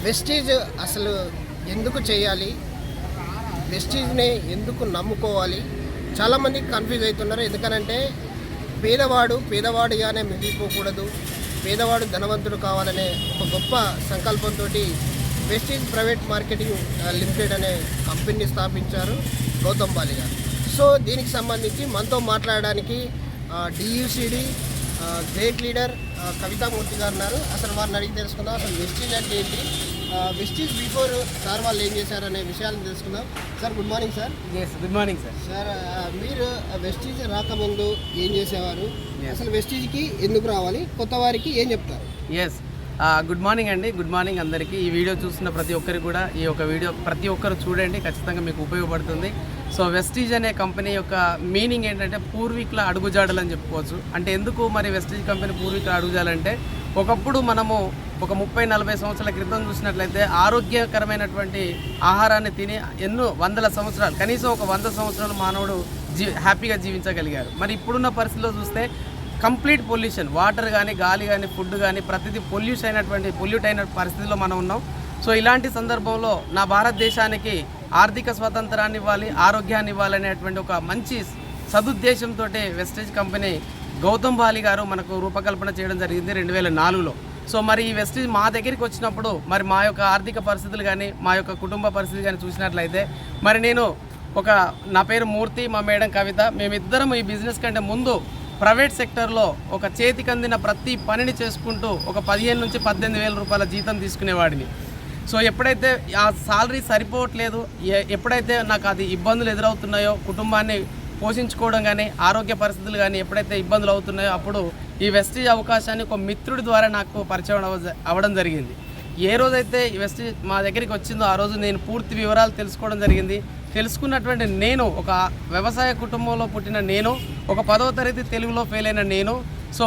Vestige అసలు ఎందుకు చేయాలి, వెస్టీజ్ని ఎందుకు నమ్ముకోవాలి? చాలామంది కన్ఫ్యూజ్ అవుతున్నారు. ఎందుకనంటే పేదవాడిగానే మిగిలిపోకూడదు, పేదవాడు ధనవంతుడు కావాలనే ఒక గొప్ప సంకల్పంతో వెస్టీజ్ ప్రైవేట్ మార్కెటింగ్ లిమిటెడ్ అనే కంపెనీని స్థాపించారు గౌతమ్ బాలి గారు. సో దీనికి సంబంధించి మనతో మాట్లాడడానికి డియూసిడి గ్రేట్ లీడర్ కవితామూర్తి గారు ఉన్నారు. అసలు వారిని అడిగి తెలుసుకుందాం, అసలు వెస్టీజ్ అంటే ఏంటి, వెస్టీజ్ బిఫోర్ సార్ వాళ్ళు ఏం చేశారు అనే విషయాలను తెలుసుకుందాం. Sir good morning sir. Good morning sir. Sir మీరు వెస్టీజ్ రాకముందు ఏం చేసేవారు, అసలు వెస్టీజ్కి ఎందుకు రావాలి, కొత్త వారికి ఏం చెప్తారు? ఎస్, గుడ్ మార్నింగ్ అండి. గుడ్ మార్నింగ్ అందరికీ. ఈ వీడియో చూస్తున్న ప్రతి ఒక్కరికి కూడా ఈ యొక్క వీడియో ప్రతి ఒక్కరు చూడండి, ఖచ్చితంగా మీకు ఉపయోగపడుతుంది. సో వెస్టీజ్ అనే కంపెనీ యొక్క మీనింగ్ ఏంటంటే పూర్వీకుల అడుగుజాడలు అని చెప్పుకోవచ్చు. అంటే ఎందుకు మరి వెస్టీజ్ కంపెనీ పూర్వీకుల అడుగుజాలంటే, ఒకప్పుడు మనము ఒక 30-40 సంవత్సరాల క్రితం చూసినట్లయితే ఆరోగ్యకరమైనటువంటి ఆహారాన్ని తిని ఎన్నో వందల సంవత్సరాలు, కనీసం ఒక 100 సంవత్సరాలు మానవుడు హ్యాపీగా జీవించగలిగారు. మరి ఇప్పుడున్న పరిస్థితిలో చూస్తే కంప్లీట్ పొల్యూషన్, వాటర్ కానీ గాలి కానీ ఫుడ్ కానీ ప్రతిదీ పొల్యూట్ అయిన పరిస్థితిలో మనం ఉన్నాం. సో ఇలాంటి సందర్భంలో నా భారతదేశానికి ఆర్థిక స్వాతంత్రాన్ని ఇవ్వాలి, ఆరోగ్యాన్ని ఇవ్వాలనేటువంటి ఒక మంచి సదుద్దేశంతో వెస్టీజ్ కంపెనీ గౌతమ్ బాలి గారు మనకు రూపకల్పన చేయడం జరిగింది 2004లో. సో మరి ఈ వెస్టీజ్ మా దగ్గరికి వచ్చినప్పుడు మరి మా యొక్క ఆర్థిక పరిస్థితులు కానీ మా యొక్క కుటుంబ పరిస్థితి కానీ చూసినట్లయితే, మరి నా పేరు మూర్తి, మా మేడం కవిత, మేమిద్దరం ఈ బిజినెస్ కంటే ముందు ప్రైవేట్ సెక్టర్లో ఒక చేతికి అందిన ప్రతి పనిని చేసుకుంటూ ఒక 15 నుంచి 18 వేల రూపాయల జీతం తీసుకునేవాడిని. సో ఎప్పుడైతే ఆ సాలరీ సరిపోవట్లేదు, ఎప్పుడైతే నాకు అది ఇబ్బందులు ఎదురవుతున్నాయో, కుటుంబాన్ని పోషించుకోవడం కానీ ఆరోగ్య పరిస్థితులు కానీ ఎప్పుడైతే ఇబ్బందులు అవుతున్నాయో, అప్పుడు ఈ వెస్టీజ్ అవకాశాన్ని ఒక మిత్రుడి ద్వారా నాకు పరిచయం అవ్వడం జరిగింది. ఏ రోజైతే ఈ వెస్టీజ్ మా దగ్గరికి వచ్చిందో ఆ రోజు నేను పూర్తి వివరాలు తెలుసుకోవడం జరిగింది. తెలుసుకున్నటువంటి నేను ఒక వ్యవసాయ కుటుంబంలో పుట్టిన నేను, ఒక 10వ తరగతి తెలుగులో ఫెయిల్ అయిన నేను, సో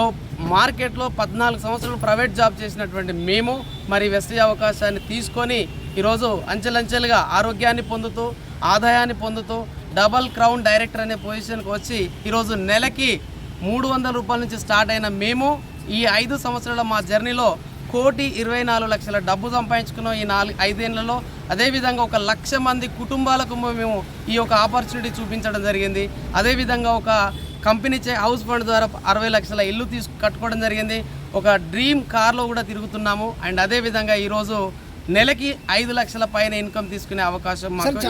మార్కెట్లో 14 సంవత్సరాలు ప్రైవేట్ జాబ్ చేసినటువంటి మేము మరి వెస్టీజ్ అవకాశాన్ని తీసుకొని ఈరోజు అంచెలంచెలుగా ఆరోగ్యాన్ని పొందుతూ ఆదాయాన్ని పొందుతూ డబల్ క్రౌన్ డైరెక్టర్ అనే పొజిషన్కి వచ్చి ఈరోజు నెలకి 300 రూపాయల నుంచి స్టార్ట్ అయిన మేము ఈ 5 సంవత్సరాల మా జర్నీలో 1,24,00,000 డబ్బు సంపాదించుకున్నాం ఈ 5 ఏళ్లలో. అదేవిధంగా 1,00,000 మంది కుటుంబాలకు మేము ఈ యొక్క ఆపర్చునిటీ చూపించడం జరిగింది. అదేవిధంగా ఒక కంపెనీ హౌస్ ఫండ్ ద్వారా 60 లక్షల ఇల్లు కట్టుకోవడం జరిగింది. ఒక డ్రీమ్ కార్లో కూడా తిరుగుతున్నాము. అండ్ అదేవిధంగా ఈరోజు నెలకి 5 లక్షల పైన ఇన్కమ్ తీసుకునే అవకాశం మాకు.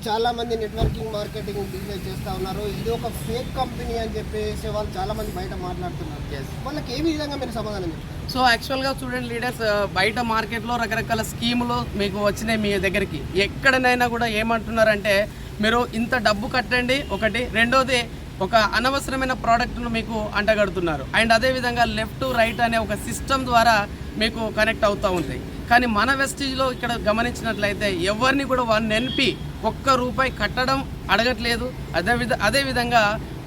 చాలా మంది నెట్వర్కింగ్ మార్కెటింగ్ బిజినెస్ చేస్తూ ఉన్నారు. ఇది ఒక ఫేక్ కంపెనీ అని చెప్పేసి వాళ్ళు చాలా మంది బయట మాట్లాడుతున్నారు. వాళ్ళకి ఏ విధంగా మీరు సమాధానం చెప్తారు? సో యాక్చువల్గా స్టూడెంట్ లీడర్స్ బయట మార్కెట్లో రకరకాల స్కీములు మీకు వచ్చినాయి మీ దగ్గరికి. ఎక్కడనైనా కూడా ఏమంటున్నారంటే, మీరు ఇంత డబ్బు కట్టండి ఒకటి, రెండోది ఒక అనవసరమైన ప్రోడక్ట్ను మీకు అంటగడుతున్నారు. అండ్ అదేవిధంగా లెఫ్ట్ రైట్ అనే ఒక సిస్టమ్ ద్వారా మీకు కనెక్ట్ అవుతూ ఉంటాయి. కానీ మన వెస్టీజ్లో ఇక్కడ గమనించినట్లయితే ఎవరిని కూడా 1 NP ₹1 కట్టడం అడగట్లేదు. అదేవిధంగా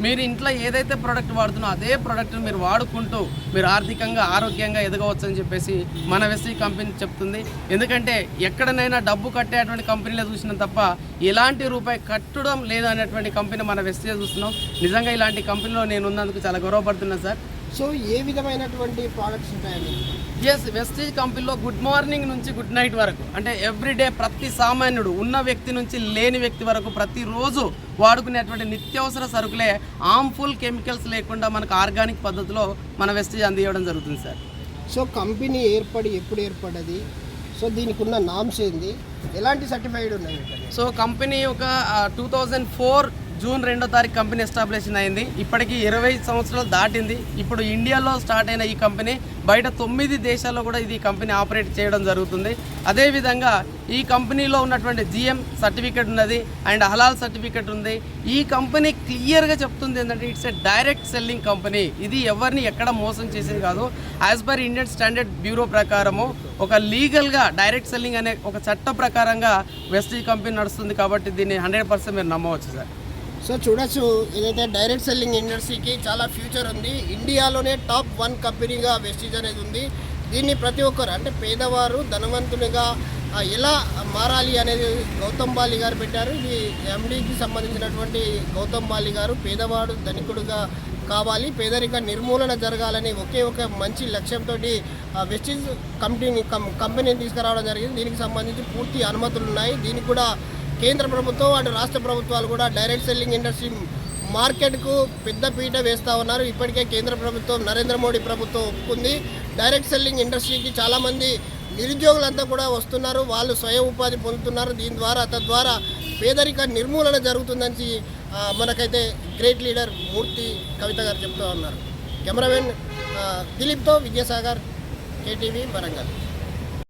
మీరు ఇంట్లో ఏదైతే ప్రోడక్ట్ వాడుతున్నో అదే ప్రోడక్ట్ని మీరు వాడుకుంటూ మీరు ఆర్థికంగా ఆరోగ్యంగా ఎదగవచ్చు అని చెప్పేసి మన వెస్టీజ్ కంపెనీ చెప్తుంది. ఎందుకంటే ఎక్కడనైనా డబ్బు కట్టేటువంటి కంపెనీలో చూసినాం తప్ప ఎలాంటి రూపాయి కట్టడం లేదు అనేటువంటి కంపెనీ మన వెస్టీజ్ చూస్తున్నాం. నిజంగా ఇలాంటి కంపెనీలో నేను ఉన్నందుకు చాలా గౌరవపడుతున్నాను సార్. సో ఏ విధమైనటువంటి ప్రోడక్ట్స్ ఉంటాయండి? ఎస్, వెస్టీజ్ కంపెనీలో గుడ్ మార్నింగ్ నుంచి గుడ్ నైట్ వరకు, అంటే ఎవ్రీడే ప్రతి సామాన్యుడు ఉన్న వ్యక్తి నుంచి లేని వ్యక్తి వరకు ప్రతిరోజు వాడుకునేటువంటి నిత్యావసర సరుకులే హార్మ్ఫుల్ కెమికల్స్ లేకుండా మనకు ఆర్గానిక్ పద్ధతిలో మన వెస్టీజ్ అందించడం జరుగుతుంది సార్. సో కంపెనీ ఎప్పుడు ఏర్పడ్డది? సో దీనికి ఉన్న నామ్స్ ఏంది, ఎలాంటి సర్టిఫైడ్ ఉన్నాయి? సో కంపెనీ ఒక 2004 జూన్ 2వ తారీఖు కంపెనీ ఎస్టాబ్లిష్ అయింది. ఇప్పటికీ 20 సంవత్సరాలు దాటింది. ఇప్పుడు ఇండియాలో స్టార్ట్ అయిన ఈ కంపెనీ బయట 9 దేశాల్లో కూడా ఇది కంపెనీ ఆపరేట్ చేయడం జరుగుతుంది. అదేవిధంగా ఈ కంపెనీలో ఉన్నటువంటి GM సర్టిఫికేట్ ఉన్నది అండ్ హలాల్ సర్టిఫికేట్ ఉంది. ఈ కంపెనీ క్లియర్గా చెప్తుంది ఏంటంటే, it's a direct selling company. ఇది ఎవరిని ఎక్కడ మోసం చేసేది కాదు. As per Indian standard bureau ప్రకారము ఒక లీగల్గా డైరెక్ట్ సెల్లింగ్ అనే ఒక చట్ట ప్రకారంగా వెస్టీజ్ కంపెనీ నడుస్తుంది. కాబట్టి దీన్ని 100% మీరు నమ్మవచ్చు సార్. సో చూడొచ్చు, ఏదైతే డైరెక్ట్ సెల్లింగ్ ఇండస్ట్రీకి చాలా ఫ్యూచర్ ఉంది. ఇండియాలోనే టాప్ 1 కంపెనీగా వెస్టీజ్ అనేది ఉంది. దీన్ని ప్రతి ఒక్కరు, అంటే పేదవారు ధనవంతునిగా ఎలా మారాలి అనేది గౌతమ్ బాలి గారు పెట్టారు. ఇది MDకి సంబంధించినటువంటి గౌతమ్ బాలి గారు పేదవాడు ధనికుడుగా కావాలి, పేదరిక నిర్మూలన జరగాలని ఒకే ఒక మంచి లక్ష్యంతో వెస్టీజ్ కంపెనీని తీసుకురావడం జరిగింది. దీనికి సంబంధించి పూర్తి అనుమతులు ఉన్నాయి. దీనికి కూడా కేంద్ర ప్రభుత్వం అటు రాష్ట్ర ప్రభుత్వాలు కూడా డైరెక్ట్ సెల్లింగ్ ఇండస్ట్రీ మార్కెట్కు పెద్ద పీట వేస్తూ ఉన్నారు. ఇప్పటికే కేంద్ర ప్రభుత్వం నరేంద్ర మోడీ ప్రభుత్వం ఒప్పుకుంది. డైరెక్ట్ సెల్లింగ్ ఇండస్ట్రీకి చాలామంది నిరుద్యోగులంతా కూడా వస్తున్నారు, వాళ్ళు స్వయం ఉపాధి పొందుతున్నారు. దీని ద్వారా తద్వారా పేదరిక నిర్మూలన జరుగుతుందని మనకైతే గ్రేట్ లీడర్ మూర్తి కవిత గారు చెప్తూ ఉన్నారు. కెమెరామెన్ దిలీప్తో విద్యాసాగర్, కేటీవీ వరంగల్.